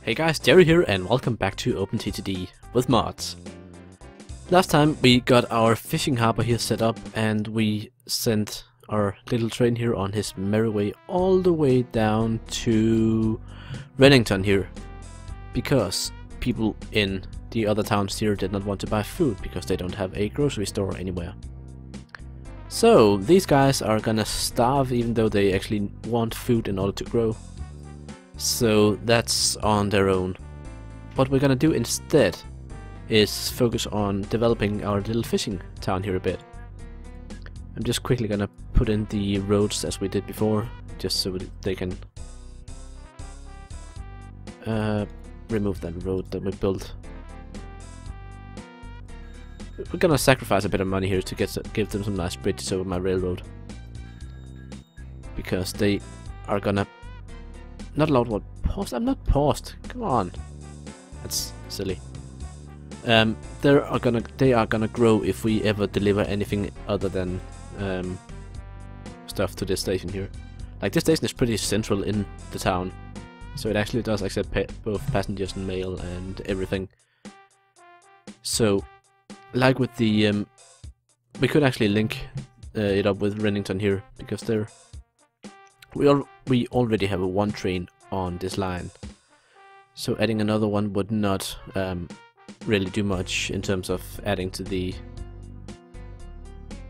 Hey guys, Jerry here and welcome back to OpenTTD with mods. Last time we got our fishing harbor here set up and we sent our little train here on his merry way all the way down to Rennington here, because people in the other towns here did not want to buy food because they don't have a grocery store anywhere. So these guys are gonna starve even though they actually want food in order to grow. So that's on their own. What we're gonna do instead is focus on developing our little fishing town here a bit. I'm just quickly gonna put in the roads as we did before, just so they can remove that road that we built. We're gonna sacrifice a bit of money here to give them some nice bridges over my railroad, because they are gonna not allowed what paused. I'm not paused. Come on, that's silly. They are gonna grow if we ever deliver anything other than stuff to this station here. Like, this station is pretty central in the town, so it actually does accept both passengers and mail and everything. So, like with the we could actually link it up with Rennington here, because we already have one train on this line, so adding another one would not really do much in terms of adding to the...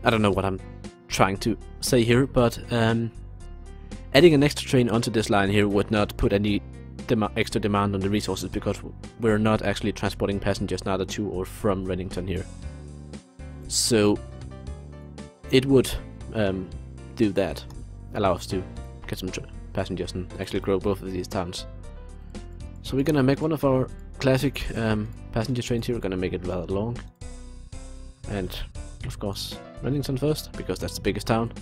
I don't know what I'm trying to say here, but adding an extra train onto this line here would not put any extra demand on the resources, because we're not actually transporting passengers neither to or from Rennington here. So it would do that, allow us to get some passengers and actually grow both of these towns. So we're gonna make one of our classic passenger trains here. We're gonna make it rather long, and of course Rennington first, because that's the biggest town.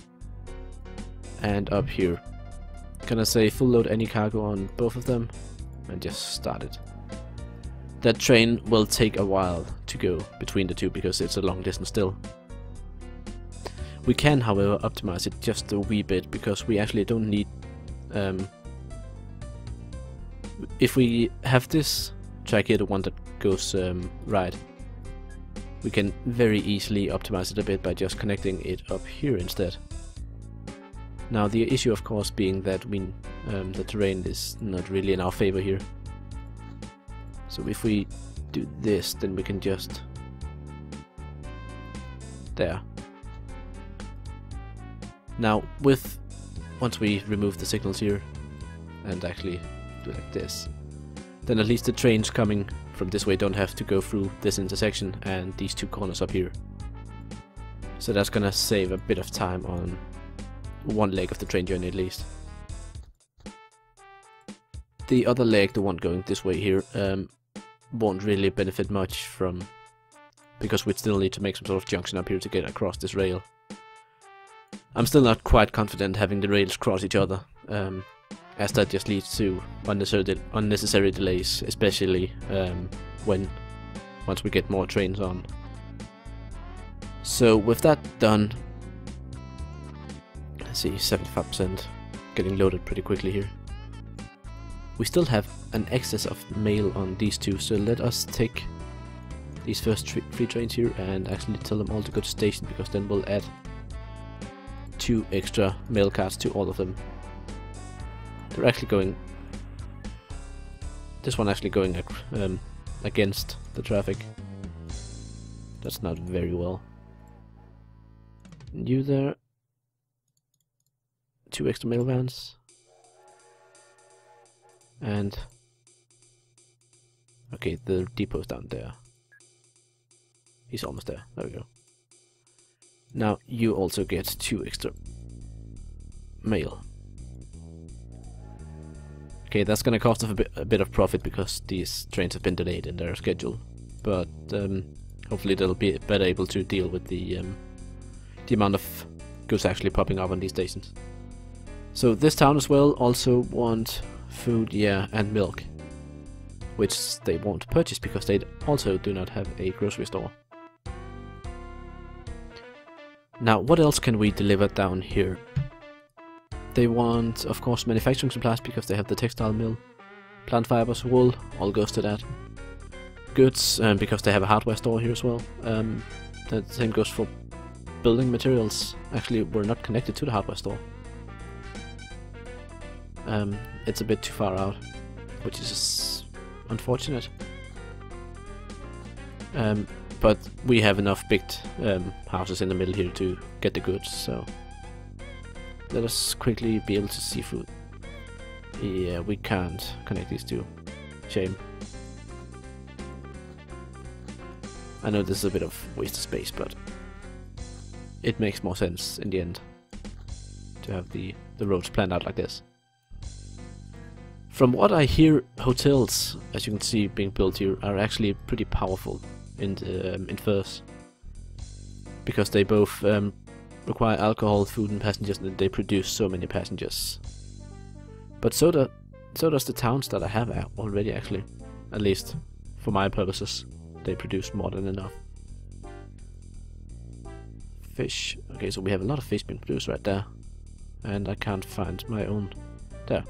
And up here, gonna say full load any cargo on both of them and just start it. That train will take a while to go between the two because it's a long distance still. We can, however, optimize it just a wee bit, because we actually don't need... if we have this track here, the one that goes right, we can very easily optimize it a bit by just connecting it up here instead. Now the issue, of course, being that the terrain is not really in our favor here. So if we do this, then we can just... there. Now once we remove the signals here and actually do like this, then at least the trains coming from this way don't have to go through this intersection and these two corners up here. So that's gonna save a bit of time on one leg of the train journey at least. The other leg, the one going this way here, won't really benefit much from, because we'd still need to make some sort of junction up here to get across this rail. I'm still not quite confident having the rails cross each other, as that just leads to unnecessary delays, especially once we get more trains on. So with that done, let's see, 75% getting loaded pretty quickly here. We still have an excess of mail on these two, so let us take these first three trains here and actually tell them all to go to station, because then we'll add 2 extra mail carts to all of them. They're actually going... this one actually going against the traffic. That's not very well. You there. 2 extra mail vans. And... okay, the depot's down there. He's almost there. There we go. Now you also get 2 extra mail. Okay, that's gonna cost us a bit of profit because these trains have been delayed in their schedule, but hopefully they'll be better able to deal with the amount of goods actually popping up on these stations. So this town as well also want food, yeah, and milk, which they won't purchase because they also do not have a grocery store. Now, what else can we deliver down here? They want, of course, manufacturing supplies because they have the textile mill. Plant fibers, wool, all goes to that. Goods, because they have a hardware store here as well. The same goes for building materials. Actually, we're not connected to the hardware store. It's a bit too far out, which is unfortunate. But we have enough big houses in the middle here to get the goods, so let us quickly be able to see food. Yeah, we can't connect these two. Shame. I know this is a bit of waste of space, but it makes more sense in the end to have the roads planned out like this. From what I hear, hotels, as you can see being built here, are actually pretty powerful in FIRS, because they both require alcohol, food, and passengers, and they produce so many passengers. But so does the towns that I have already, actually, at least for my purposes. They produce more than enough. Fish. Okay, so we have a lot of fish being produced right there, and I can't find my own. There.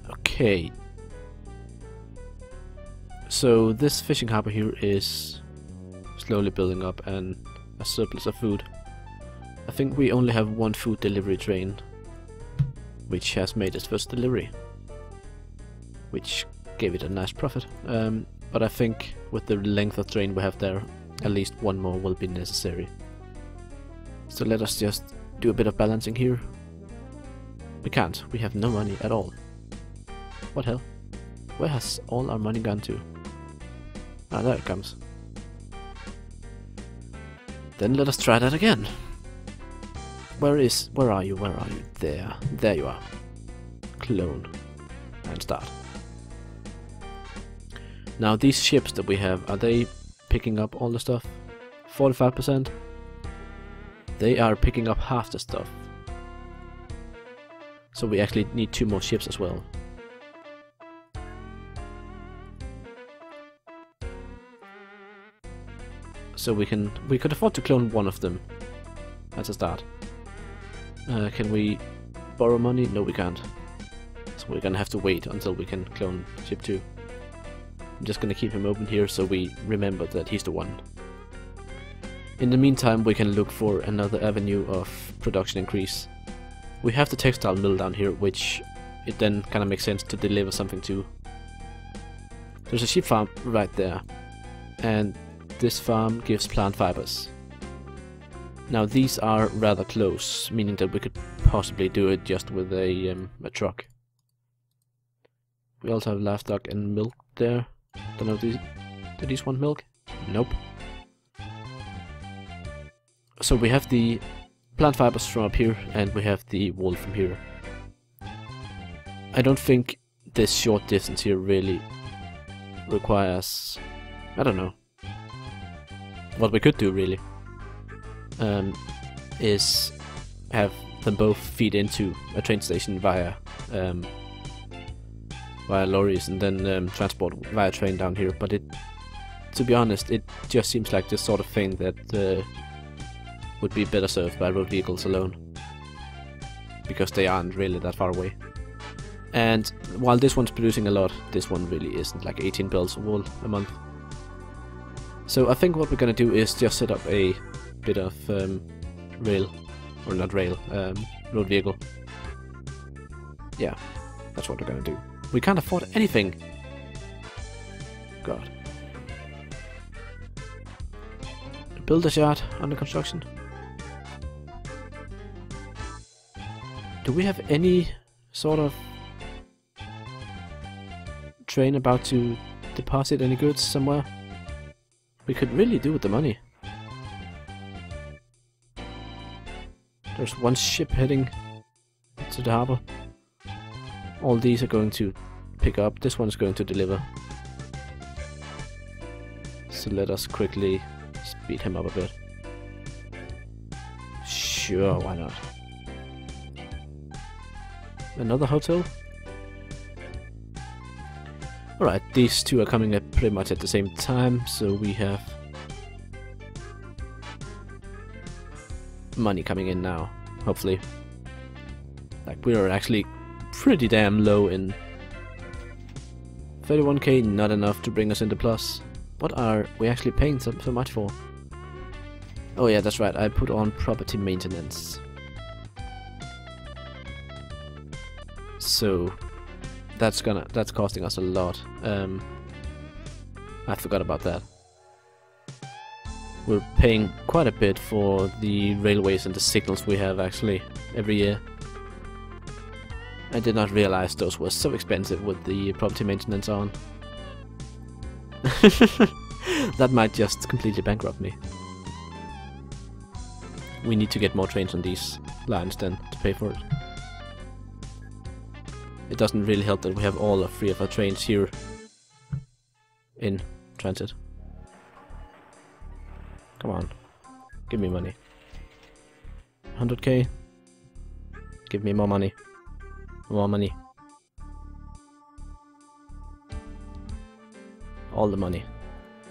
Okay. So this fishing harbor here is slowly building up and a surplus of food. I think we only have one food delivery train, which has made its first delivery, which gave it a nice profit. But I think with the length of train we have there, at least one more will be necessary. So let us just do a bit of balancing here. We can't. We have no money at all. What hell? Where has all our money gone to? Ah, there it comes. Then let us try that again. Where are you? Where are you? There. There you are. Clone. And start. Now these ships that we have, are they picking up all the stuff? 45%? They are picking up half the stuff. So we actually need 2 more ships as well. So we could afford to clone one of them. That's a start. Can we borrow money? No, we can't. So we're gonna have to wait until we can clone ship 2. I'm just gonna keep him open here so we remember that he's the one. In the meantime, we can look for another avenue of production increase. We have the textile mill down here, which it then kind of makes sense to deliver something to. There's a sheep farm right there, and this farm gives plant fibers. Now these are rather close, meaning that we could possibly do it just with a truck. We also have livestock and milk there. Don't know, do these want milk? Nope. So we have the plant fibers from up here, and we have the wool from here. I don't think this short distance here really requires... I don't know. What we could do really is have them both feed into a train station via lorries and then transport via train down here, but to be honest, it just seems like this sort of thing that would be better served by road vehicles alone, because they aren't really that far away. And while this one's producing a lot, this one really isn't, like 18 bales of wool a month. So I think what we're gonna do is just set up a bit of road vehicle. Yeah, that's what we're gonna do. We can't afford anything. God. Builder's yard under construction. Do we have any sort of train about to deposit any goods somewhere? We could really do with the money. There's one ship heading to the harbor. All these are going to pick up. This one's going to deliver. So let us quickly speed him up a bit. Sure, why not? Another hotel? Alright, these two are coming up pretty much at the same time, so we have money coming in now, hopefully. Like, we are actually pretty damn low in 31k, not enough to bring us into plus. What are we actually paying so much for? Oh yeah, that's right, I put on property maintenance. So that's costing us a lot. I forgot about that. We're paying quite a bit for the railways and the signals we have actually every year. I did not realize those were so expensive with the property maintenance on. That might just completely bankrupt me. We need to get more trains on these lines then to pay for it. It doesn't really help that we have all 3 of our trains here in transit. Come on, give me money. 100k. Give me more money. More money. All the money.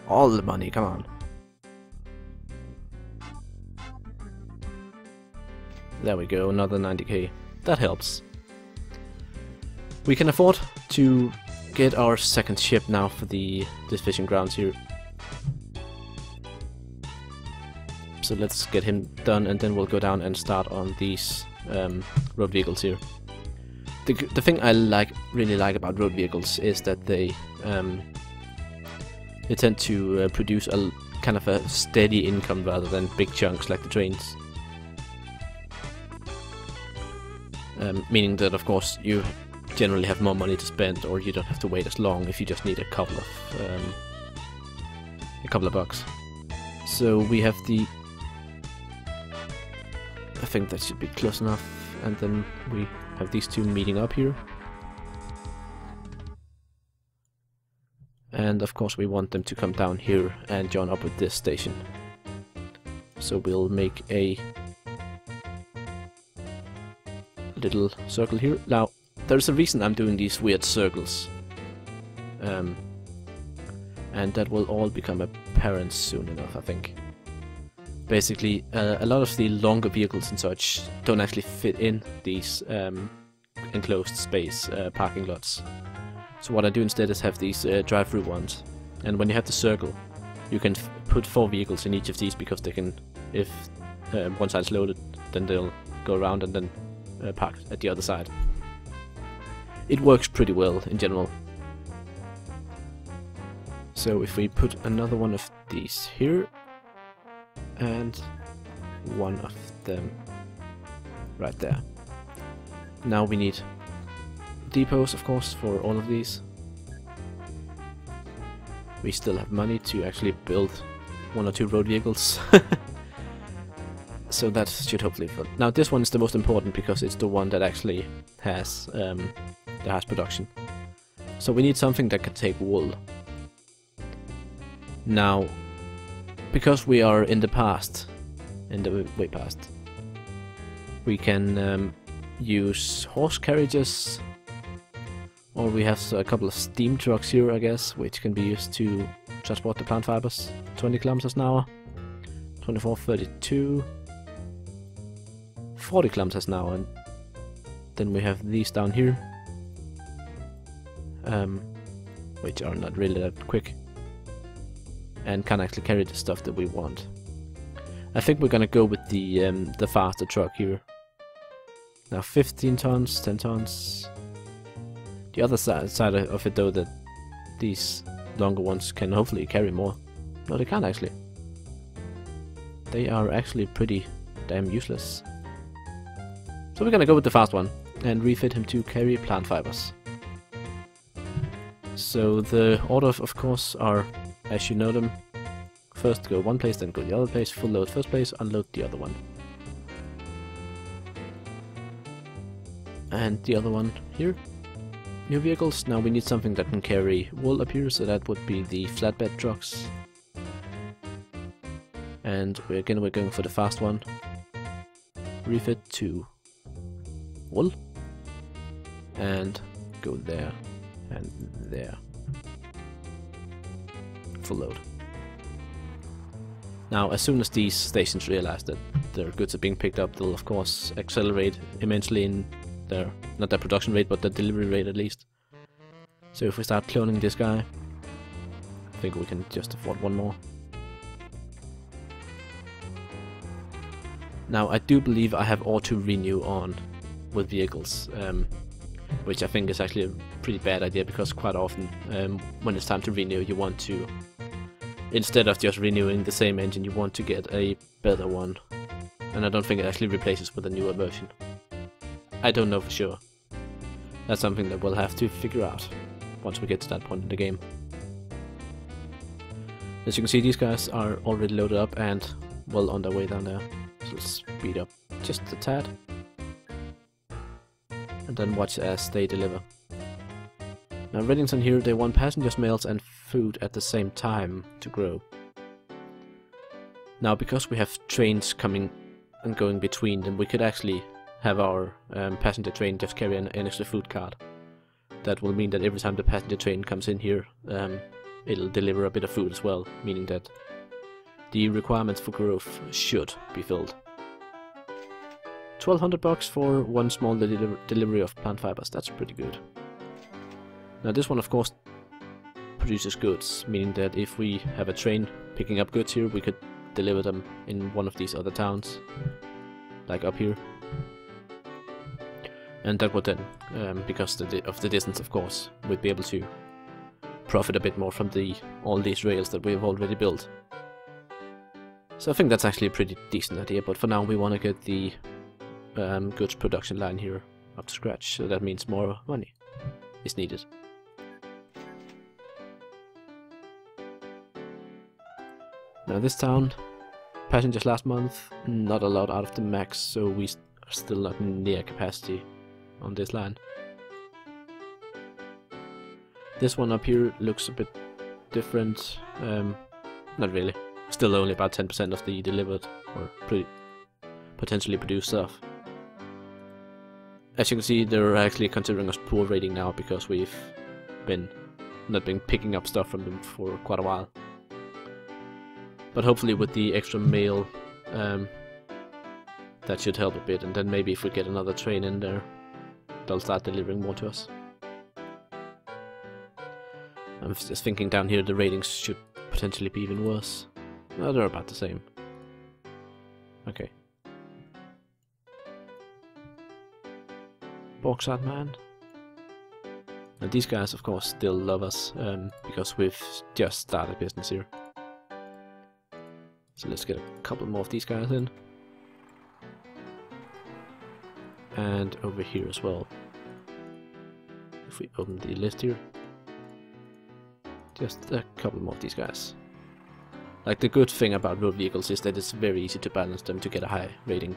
All the money, come on. There we go, another 90k. That helps. We can afford to get our second ship now for this fishing grounds here. So let's get him done and then we'll go down and start on these road vehicles here. The thing I really like about road vehicles is that they tend to produce a kind of a steady income rather than big chunks like the trains. Meaning that of course you generally have more money to spend, or you don't have to wait as long if you just need a couple of bucks. So we have I think that should be close enough, and then we have these two meeting up here. And of course we want them to come down here and join up with this station. So we'll make a little circle here. Now, there's a reason I'm doing these weird circles. And that will all become apparent soon enough, I think. Basically, a lot of the longer vehicles and such don't actually fit in these enclosed space parking lots. So what I do instead is have these drive-through ones. And when you have the circle, you can put 4 vehicles in each of these, because they can, if one side's loaded, then they'll go around and then park at the other side. It works pretty well in general. So if we put another one of these here, and one of them right there. Now we need depots, of course, for all of these. We still have money to actually build 1 or 2 road vehicles. So that should hopefully fit. Now this one is the most important because it's the one that actually has production. So we need something that can take wool. Now, because we are in the past, way past, we can use horse carriages, or we have a couple of steam trucks here, I guess, which can be used to transport the plant fibers. 20 kilometers an hour, 24, 32, 40 kilometers an hour, and then we have these down here, which are not really that quick, and can actually carry the stuff that we want. I think we're gonna go with the faster truck here. Now 15 tons, 10 tons. The other side of it though, that these longer ones can hopefully carry more. No, they can't actually. They are actually pretty damn useless. So we're gonna go with the fast one and refit him to carry plant fibers. So the order of course are as you know them. First go one place, then go the other place, full load first place, unload the other one. And the other one here. New vehicles. Now we need something that can carry wool up here, so that would be the flatbed trucks. And we're going for the fast one. Refit to wool. And go there and there. Full load. Now, as soon as these stations realize that their goods are being picked up, they'll of course accelerate immensely in their, not their production rate, but the delivery rate at least. So if we start cloning this guy, I think we can just afford one more. Now I do believe I have auto renew on with vehicles, which I think is actually a pretty bad idea, because quite often when it's time to renew, you want to, instead of just renewing the same engine, you want to get a better one. And I don't think it actually replaces with a newer version. I don't know for sure. That's something that we'll have to figure out once we get to that point in the game. As you can see, these guys are already loaded up and well on their way down there. So let's speed up just a tad. And then watch as they deliver. Now Reddington here, they want passengers, mails and food at the same time to grow. Now because we have trains coming and going between them, we could actually have our passenger train just carry an extra food cart. That will mean that every time the passenger train comes in here, it'll deliver a bit of food as well, meaning that the requirements for growth should be filled. 1200 bucks for one small delivery of plant fibers, that's pretty good. Now this one of course produces goods, meaning that if we have a train picking up goods here, we could deliver them in one of these other towns, like up here. And that would then, because of the distance of course, we'd be able to profit a bit more from all these rails that we have already built. So I think that's actually a pretty decent idea, but for now we want to get the goods production line here up to scratch, so that means more money is needed. Now this town, passengers last month, not allowed out of the max, so we are still not near capacity on this line. This one up here looks a bit different, not really, still only about 10% of the delivered or potentially produced stuff. As you can see, they're actually considering us poor rating now because we've not been picking up stuff from them for quite a while. But hopefully with the extra mail, that should help a bit, and then maybe if we get another train in there, they'll start delivering more to us. I'm just thinking down here the ratings should potentially be even worse. No, they're about the same. Okay. Bauxite man. Now these guys of course still love us, because we've just started business here. So let's get a couple more of these guys in. And over here as well. If we open the list here. Just a couple more of these guys. Like, the good thing about road vehicles is that it's very easy to balance them to get a high rating.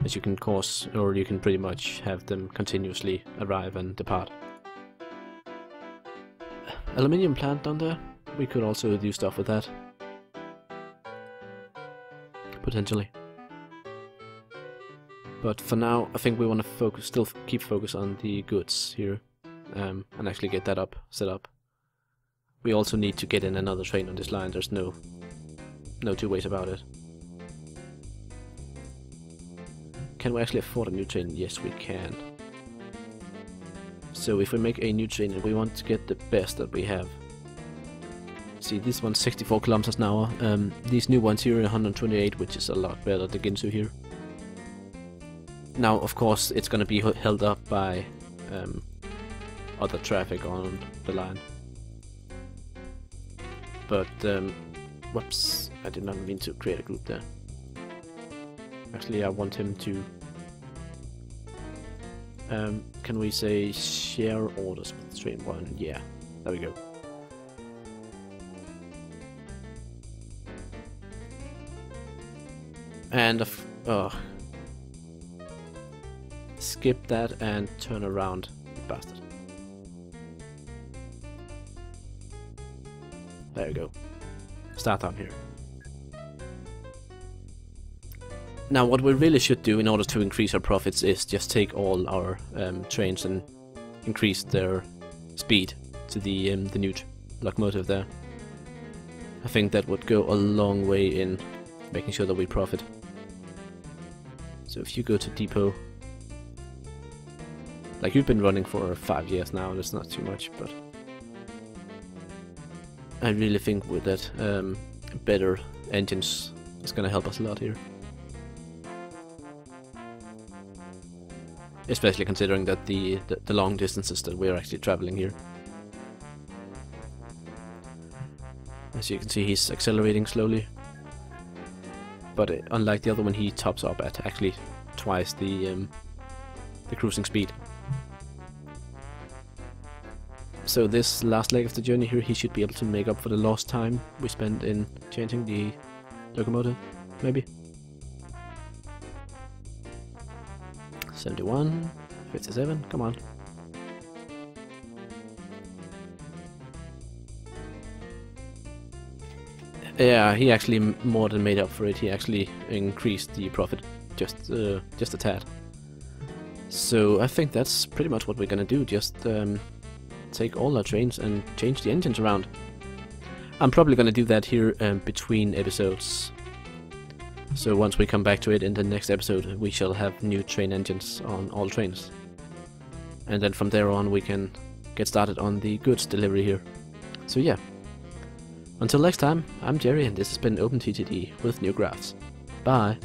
As you can course, or you can pretty much have them continuously arrive and depart. Aluminium plant down there. We could also do stuff with that. Potentially. But for now, I think we want to still keep focus on the goods here, and actually get that set up. We also need to get in another train on this line. There's no two ways about it. Can we actually afford a new train? Yes, we can. So if we make a new train and we want to get the best that we have. See, this one's 64 kilometers an hour. These new ones here are 128, which is a lot better to get into here. Now, of course, it's going to be held up by other traffic on the line. But, whoops, I did not mean to create a group there. Actually, I want him to... can we say share orders with train 1? Yeah, there we go. And skip that and turn around, you bastard. There we go. Start down here. Now what we really should do in order to increase our profits is just take all our trains and increase their speed to the new locomotive there. I think that would go a long way in making sure that we profit. So if you go to depot, like you've been running for 5 years now, that's not too much, but I really think with that better engines is gonna help us a lot here. Especially considering that the long distances that we're actually traveling here. As you can see, he's accelerating slowly. But unlike the other one, he tops up at actually twice the cruising speed. So this last leg of the journey here, he should be able to make up for the lost time we spent in changing the locomotive, maybe. 71, 57, come on. Yeah, he actually more than made up for it. He actually increased the profit just a tad. So I think that's pretty much what we're gonna do. Just take all our trains and change the engines around. I'm probably gonna do that here between episodes. So once we come back to it in the next episode, we shall have new train engines on all trains. And then from there on we can get started on the goods delivery here. So yeah. Until next time, I'm Jerry and this has been OpenTTD with NewGRFs. Bye!